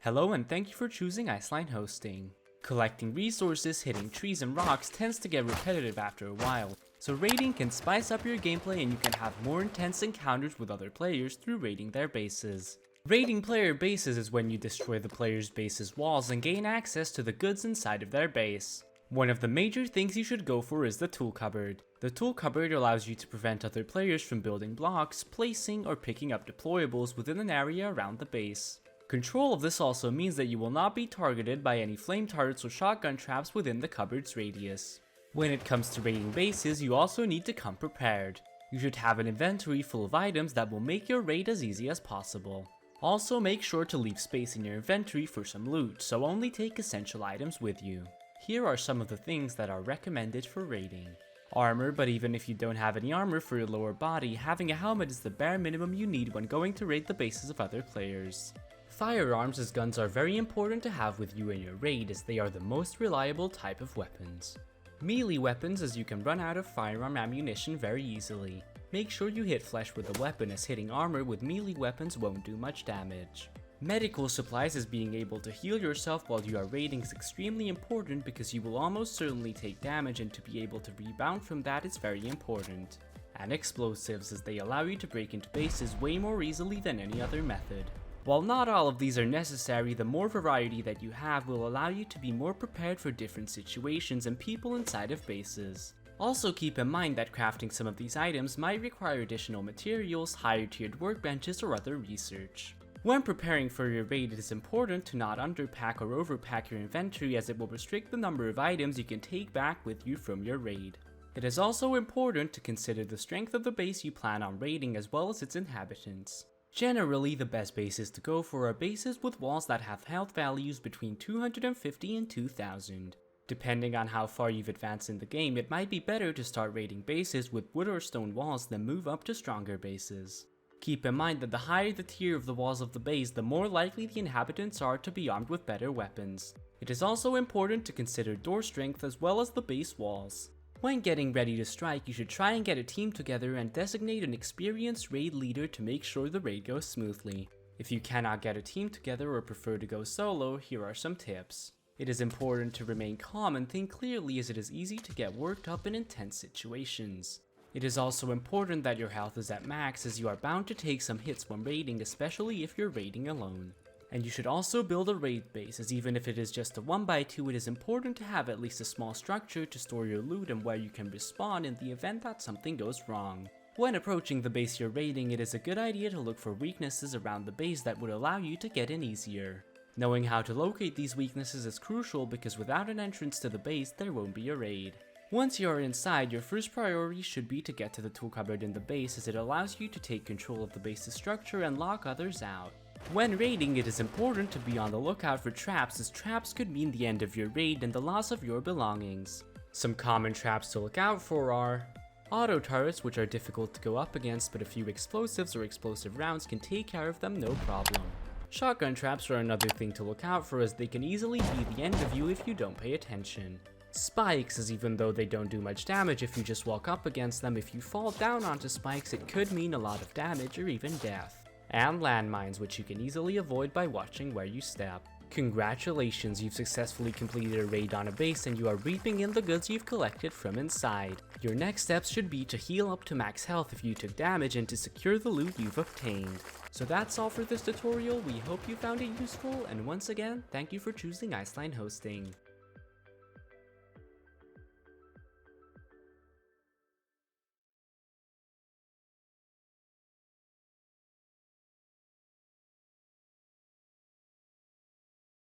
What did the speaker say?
Hello and thank you for choosing Iceline-Hosting. Collecting resources, hitting trees and rocks tends to get repetitive after a while, so raiding can spice up your gameplay and you can have more intense encounters with other players through raiding their bases. Raiding player bases is when you destroy the player's base's walls and gain access to the goods inside of their base. One of the major things you should go for is the tool cupboard. The tool cupboard allows you to prevent other players from building blocks, placing, or picking up deployables within an area around the base. Control of this also means that you will not be targeted by any flame turrets or shotgun traps within the cupboard's radius. When it comes to raiding bases, you also need to come prepared. You should have an inventory full of items that will make your raid as easy as possible. Also make sure to leave space in your inventory for some loot, so only take essential items with you. Here are some of the things that are recommended for raiding. Armor, but even if you don't have any armor for your lower body, having a helmet is the bare minimum you need when going to raid the bases of other players. Firearms, as guns are very important to have with you in your raid as they are the most reliable type of weapons. Melee weapons, as you can run out of firearm ammunition very easily. Make sure you hit flesh with the weapon as hitting armor with melee weapons won't do much damage. Medical supplies, as being able to heal yourself while you are raiding is extremely important because you will almost certainly take damage, and to be able to rebound from that is very important. And explosives, as they allow you to break into bases way more easily than any other method. While not all of these are necessary, the more variety that you have will allow you to be more prepared for different situations and people inside of bases. Also keep in mind that crafting some of these items might require additional materials, higher tiered workbenches, or other research. When preparing for your raid, it is important to not underpack or overpack your inventory, as it will restrict the number of items you can take back with you from your raid. It is also important to consider the strength of the base you plan on raiding as well as its inhabitants. Generally, the best bases to go for are bases with walls that have health values between 250 and 2000. Depending on how far you've advanced in the game, it might be better to start raiding bases with wood or stone walls than move up to stronger bases. Keep in mind that the higher the tier of the walls of the base, the more likely the inhabitants are to be armed with better weapons. It is also important to consider door strength as well as the base walls. When getting ready to strike, you should try and get a team together and designate an experienced raid leader to make sure the raid goes smoothly. If you cannot get a team together or prefer to go solo, here are some tips. It is important to remain calm and think clearly, as it is easy to get worked up in intense situations. It is also important that your health is at max, as you are bound to take some hits when raiding, especially if you're raiding alone. And you should also build a raid base, as even if it is just a 1x2, it is important to have at least a small structure to store your loot and where you can respawn in the event that something goes wrong. When approaching the base you're raiding, it is a good idea to look for weaknesses around the base that would allow you to get in easier. Knowing how to locate these weaknesses is crucial, because without an entrance to the base, there won't be a raid. Once you are inside, your first priority should be to get to the tool cupboard in the base, as it allows you to take control of the base's structure and lock others out. When raiding, it is important to be on the lookout for traps, as traps could mean the end of your raid and the loss of your belongings. Some common traps to look out for are auto turrets, which are difficult to go up against, but a few explosives or explosive rounds can take care of them no problem. Shotgun traps are another thing to look out for, as they can easily be the end of you if you don't pay attention. Spikes, as even though they don't do much damage if you just walk up against them, if you fall down onto spikes it could mean a lot of damage or even death. And landmines, which you can easily avoid by watching where you step. Congratulations, you've successfully completed a raid on a base and you are reaping in the goods you've collected from inside. Your next steps should be to heal up to max health if you took damage and to secure the loot you've obtained. So that's all for this tutorial. We hope you found it useful, and once again, thank you for choosing Iceline Hosting.